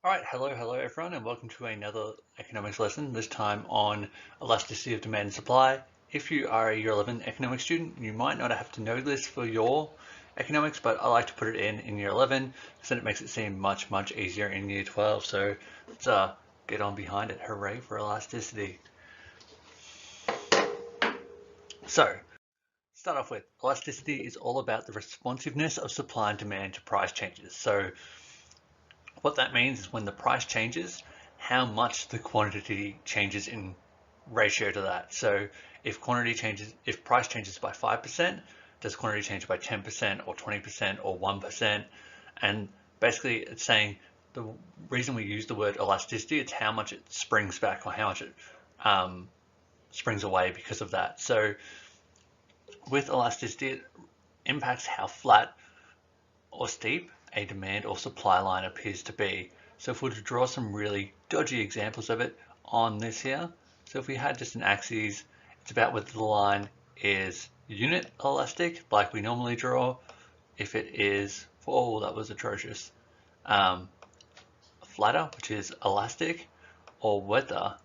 All right, hello everyone, and welcome to another economics lesson, this time on elasticity of demand and supply. If you are a Year 11 economics student, you might not have to know this for your economics, but I like to put it in Year 11 because then it makes it seem much easier in Year 12. So let's get on behind it. Hooray for elasticity. So start off with elasticity is all about the responsiveness of supply and demand to price changes. So what that means is when the price changes, how much the quantity changes in ratio to that. So if price changes by 5%, does quantity change by 10% or 20% or 1%? And basically it's saying the reason we use the word elasticity, it's how much it springs back or how much it springs away because of that. So with elasticity, it impacts how flat or steep a demand or supply line appears to be. So if we were to draw some really dodgy examples of it on this here, so if we had just an axis, it's about whether the line is unit elastic, like we normally draw. If it is, oh, that was atrocious, flatter, which is elastic, or whether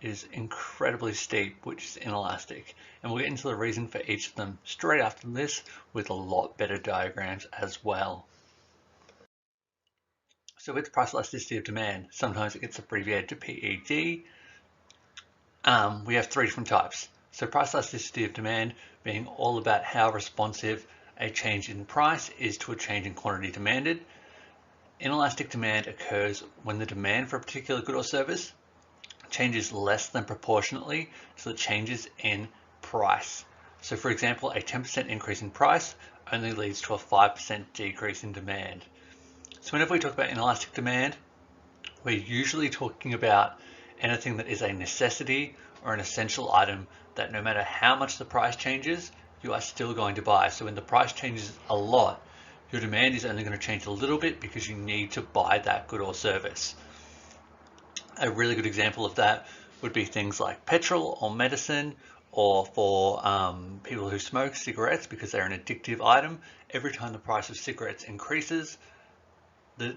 is incredibly steep, which is inelastic. And we'll get into the reason for each of them straight after this with a lot better diagrams as well. So with price elasticity of demand, sometimes it gets abbreviated to PED. We have three different types. So price elasticity of demand being all about how responsive a change in price is to a change in quantity demanded. Inelastic demand occurs when the demand for a particular good or service changes less than proportionately to the changes in price. So for example, a 10% increase in price only leads to a 5% decrease in demand. So whenever we talk about inelastic demand, we're usually talking about anything that is a necessity or an essential item that no matter how much the price changes, you are still going to buy. So when the price changes a lot, your demand is only going to change a little bit because you need to buy that good or service. A really good example of that would be things like petrol or medicine, or for people who smoke cigarettes because they're an addictive item. Every time the price of cigarettes increases, the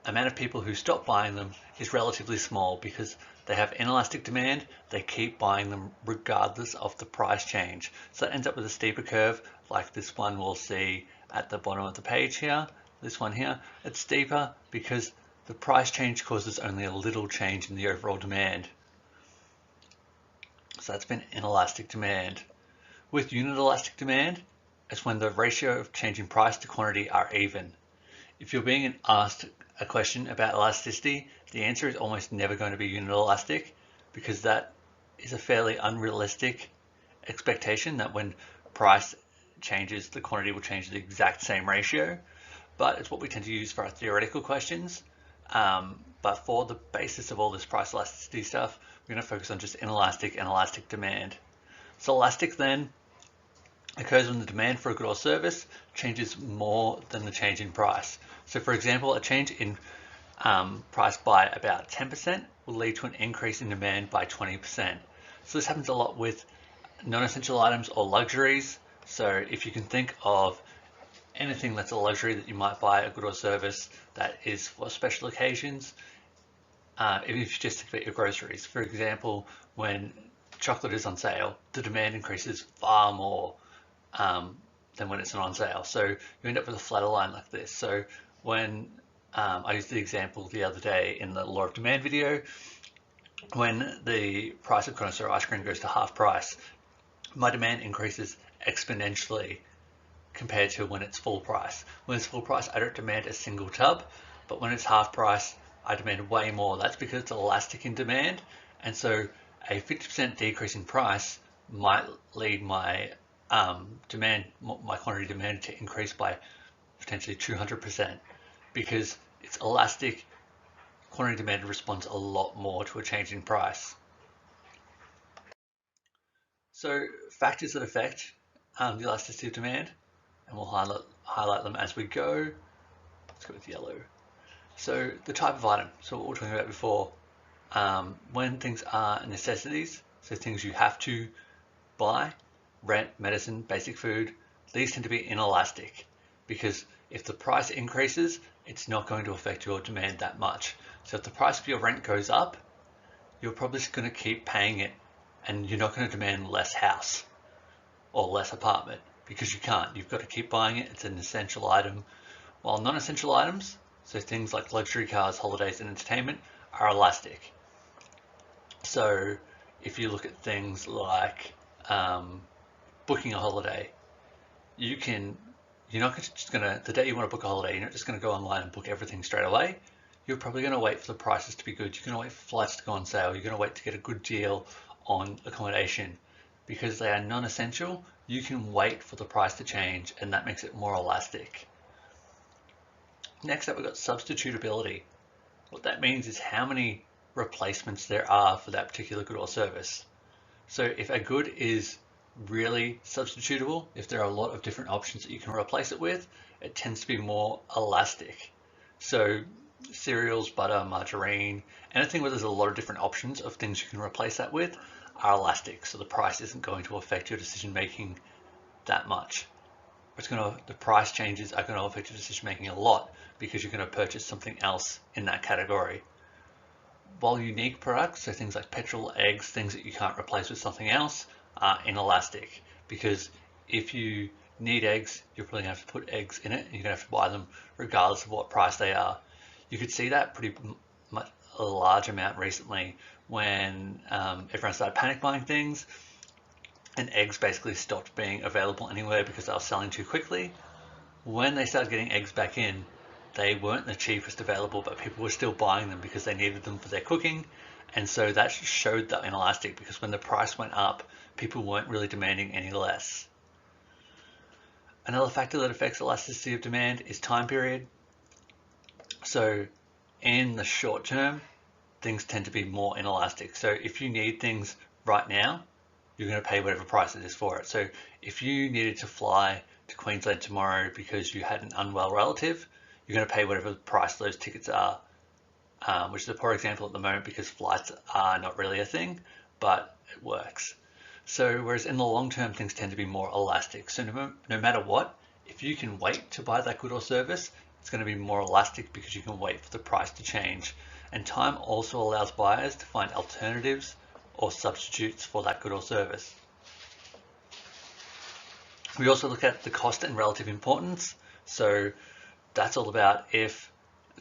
amount of people who stop buying them is relatively small because they have inelastic demand. They keep buying them regardless of the price change. So it ends up with a steeper curve like this one we'll see at the bottom of the page here. This one here, it's steeper because the price change causes only a little change in the overall demand. So that's been inelastic demand. With unit elastic demand, it's when the ratio of change in price to quantity are even. If you're being asked a question about elasticity, the answer is almost never going to be unit elastic because that is a fairly unrealistic expectation that when price changes, the quantity will change the exact same ratio. But it's what we tend to use for our theoretical questions. But for the basis of all this price elasticity stuff, we're going to focus on just inelastic and elastic demand. So elastic then occurs when the demand for a good or service changes more than the change in price. So for example, a change in price by about 10% will lead to an increase in demand by 20%. So this happens a lot with non-essential items or luxuries. So if you can think of anything that's a luxury that you might buy, a good or service that is for special occasions, even if you just think about your groceries. For example, when chocolate is on sale, the demand increases far more than when it's not on sale. So you end up with a flatter line like this. So when I used the example the other day in the law of demand video, when the price of connoisseur ice cream goes to half price, my demand increases exponentially compared to when it's full price. When it's full price, I don't demand a single tub, but when it's half price, I demand way more. That's because it's elastic in demand. And so a 50% decrease in price might lead my my quantity demand to increase by potentially 200% because it's elastic. Quantity demand responds a lot more to a change in price. So factors that affect the elasticity of demand, and we'll highlight them as we go. Let's go with yellow. So the type of item, so what we were talking about before, when things are necessities, so things you have to buy, rent, medicine, basic food, these tend to be inelastic because if the price increases, it's not going to affect your demand that much. So if the price of your rent goes up, you're probably just going to keep paying it, and you're not going to demand less house or less apartment because you can't. You've got to keep buying it. It's an essential item. While non-essential items, so things like luxury cars, holidays, and entertainment, are elastic. So if you look at things like booking a holiday, you're not just gonna, the day you want to book a holiday, you're not just gonna go online and book everything straight away. You're probably gonna wait for the prices to be good. You're gonna wait for flights to go on sale. You're gonna wait to get a good deal on accommodation. Because they are non-essential, you can wait for the price to change, and that makes it more elastic. Next up, we've got substitutability. What that means is how many replacements there are for that particular good or service. So if a good is really substitutable, if there are a lot of different options that you can replace it with, it tends to be more elastic. So cereals, butter, margarine, anything where there's a lot of different options of things you can replace that with are elastic. So the price isn't going to affect your decision making that much. The price changes are going to affect your decision making a lot because you're going to purchase something else in that category. While unique products, so things like petrol, eggs, things that you can't replace with something else, are inelastic, because if you need eggs, you're probably going to have to put eggs in it, and you're going to have to buy them regardless of what price they are. You could see that pretty much a large amount recently when everyone started panic buying things, and eggs basically stopped being available anywhere because they were selling too quickly. When they started getting eggs back in, they weren't the cheapest available, but people were still buying them because they needed them for their cooking. And so that showed that inelastic, because when the price went up, people weren't really demanding any less. Another factor that affects elasticity of demand is time period. So in the short term, things tend to be more inelastic. So if you need things right now, you're going to pay whatever price it is for it. So if you needed to fly to Queensland tomorrow because you had an unwell relative, you're going to pay whatever the price those tickets are, which is a poor example at the moment because flights are not really a thing, but it works. So whereas in the long term, things tend to be more elastic. So no matter what, if you can wait to buy that good or service, it's going to be more elastic because you can wait for the price to change. And time also allows buyers to find alternatives or substitutes for that good or service. We also look at the cost and relative importance. So that's all about if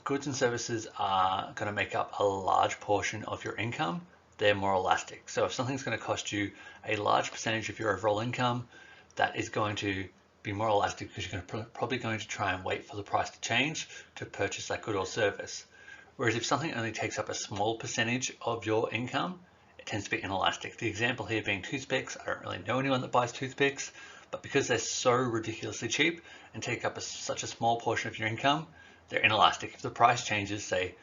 goods and services are going to make up a large portion of your income, they're more elastic. So if something's going to cost you a large percentage of your overall income, that is going to be more elastic because you're probably going to try and wait for the price to change to purchase that good or service. Whereas if something only takes up a small percentage of your income, it tends to be inelastic. The example here being toothpicks. I don't really know anyone that buys toothpicks, but because they're so ridiculously cheap and take up such a small portion of your income, they're inelastic. If the price changes, say,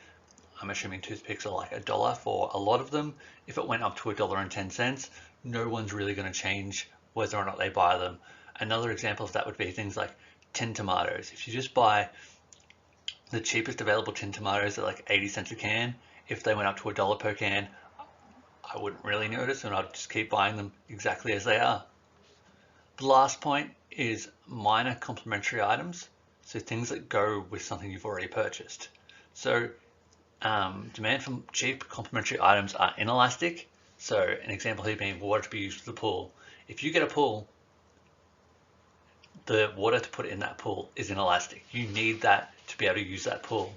I'm assuming toothpicks are like $1 for a lot of them. If it went up to $1.10, no one's really going to change whether or not they buy them. Another example of that would be things like tin tomatoes. If you just buy the cheapest available tin tomatoes at like 80 cents a can, if they went up to $1 per can, I wouldn't really notice, and I'd just keep buying them exactly as they are. The last point is minor complementary items, so things that go with something you've already purchased. So demand for cheap complementary items are inelastic. So an example here being water to be used for the pool. If you get a pool, the water to put in that pool is inelastic. You need that to be able to use that pool.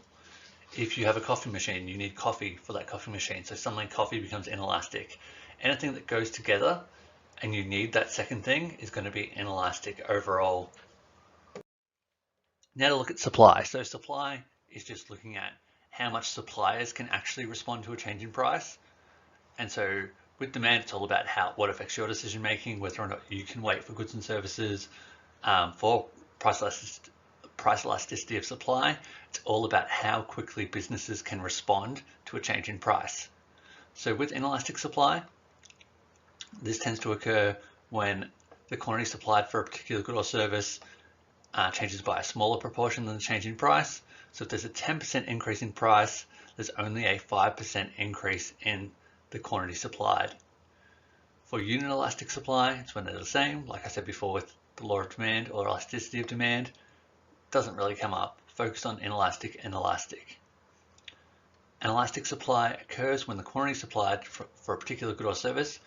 If you have a coffee machine, you need coffee for that coffee machine. So suddenly coffee becomes inelastic. Anything that goes together and you need that second thing is going to be inelastic overall. Now to look at supply. So supply is just looking at how much suppliers can actually respond to a change in price. And so with demand, it's all about what affects your decision making, whether or not you can wait for goods and services. For price elasticity of supply, it's all about how quickly businesses can respond to a change in price. So with inelastic supply, this tends to occur when the quantity supplied for a particular good or service changes by a smaller proportion than the change in price. So if there's a 10% increase in price, there's only a 5% increase in the quantity supplied. For unit elastic supply, it's when they're the same. Like I said before with the law of demand or elasticity of demand, doesn't really come up focus on inelastic and elastic. An elastic supply occurs when the quantity supplied for a particular good or service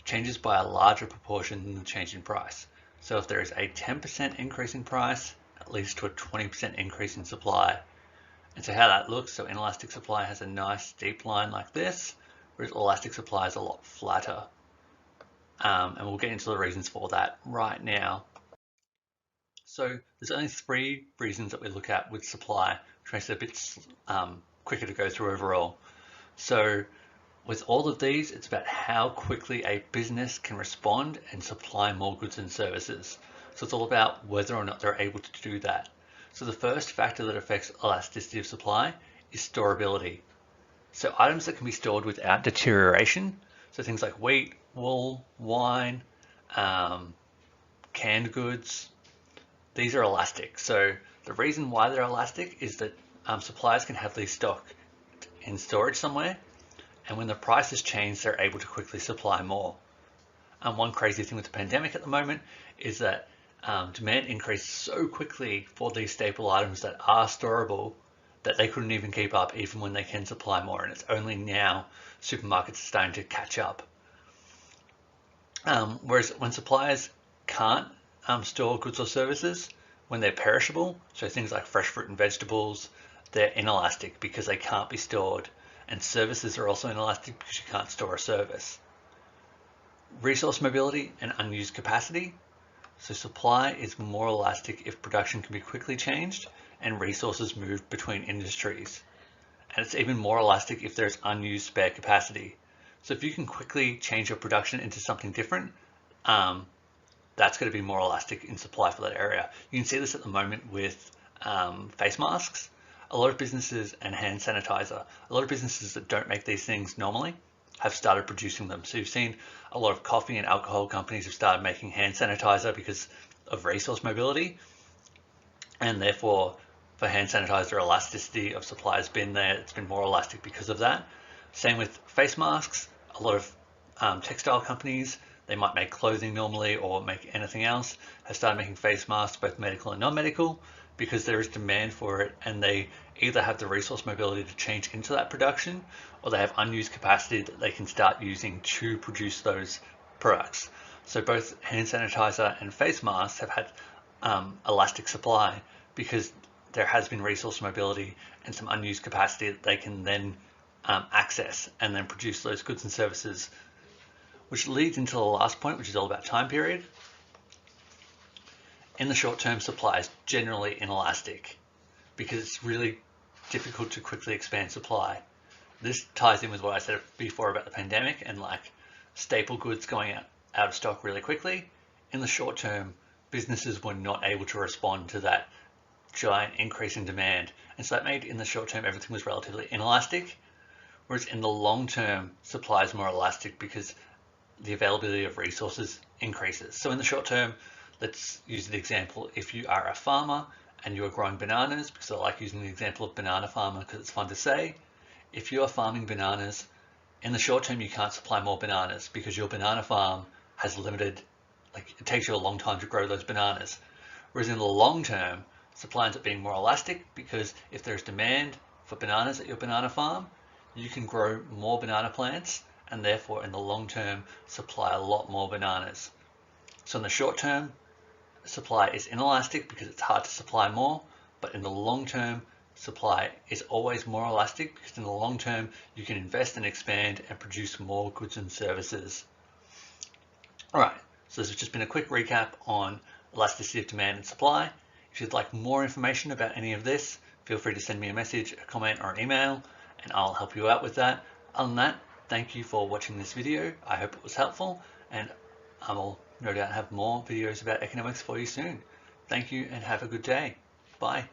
changes by a larger proportion than the change in price. So if there is a 10% increase in price, it leads to a 20% increase in supply. And so how that looks, so inelastic supply has a nice steep line like this, whereas elastic supply is a lot flatter. And we'll get into the reasons for that right now. So there's only 3 reasons that we look at with supply, which makes it a bit quicker to go through overall. So with all of these, it's about how quickly a business can respond and supply more goods and services. So it's all about whether or not they're able to do that. So the first factor that affects elasticity of supply is storability. So items that can be stored without deterioration, so things like wheat, wool, wine, canned goods, these are elastic. So the reason why they're elastic is that suppliers can have these stock in storage somewhere, and when the prices change, they're able to quickly supply more. One crazy thing with the pandemic at the moment is that demand increased so quickly for these staple items that are storable that they couldn't even keep up even when they can supply more, and it's only now supermarkets are starting to catch up. Whereas when suppliers can't store goods or services, when they're perishable, so things like fresh fruit and vegetables, they're inelastic because they can't be stored, and services are also inelastic because you can't store a service. Resource mobility and unused capacity. So supply is more elastic if production can be quickly changed and resources moved between industries. And it's even more elastic if there's unused spare capacity. So if you can quickly change your production into something different, that's going to be more elastic in supply for that area. You can see this at the moment with face masks. A lot of businesses and hand sanitizer, a lot of businesses that don't make these things normally have started producing them. So you've seen a lot of coffee and alcohol companies have started making hand sanitizer because of resource mobility, and therefore for hand sanitizer, elasticity of supply has been there. It's been more elastic because of that. Same with face masks. A lot of textile companies, they might make clothing normally or make anything else, have started making face masks, both medical and non-medical, because there is demand for it, and they either have the resource mobility to change into that production, or they have unused capacity that they can start using to produce those products. So both hand sanitizer and face masks have had elastic supply because there has been resource mobility and some unused capacity that they can then access and then produce those goods and services, which leads into the last point, which is all about time period. In the short term, supply is generally inelastic because it's really difficult to quickly expand supply. This ties in with what I said before about the pandemic and like staple goods going out of stock really quickly. In the short term, businesses were not able to respond to that giant increase in demand. And so that made in the short term, everything was relatively inelastic. Whereas in the long term, supply is more elastic because the availability of resources increases. So in the short term, let's use an example. If you are a farmer and you're growing bananas, because I like using the example of banana farmer because it's fun to say. If you are farming bananas, in the short term, you can't supply more bananas because your banana farm has limited, like it takes you a long time to grow those bananas. Whereas in the long term, supply ends up being more elastic because if there's demand for bananas at your banana farm, you can grow more banana plants and therefore in the long term, supply a lot more bananas. So in the short term, supply is inelastic because it's hard to supply more, but in the long term, supply is always more elastic because in the long term, you can invest and expand and produce more goods and services. All right, so this has just been a quick recap on elasticity of demand and supply. If you'd like more information about any of this, feel free to send me a message, a comment, or an email, and I'll help you out with that. Other than that, thank you for watching this video. I hope it was helpful, and I will no doubt have more videos about economics for you soon. Thank you and have a good day. Bye.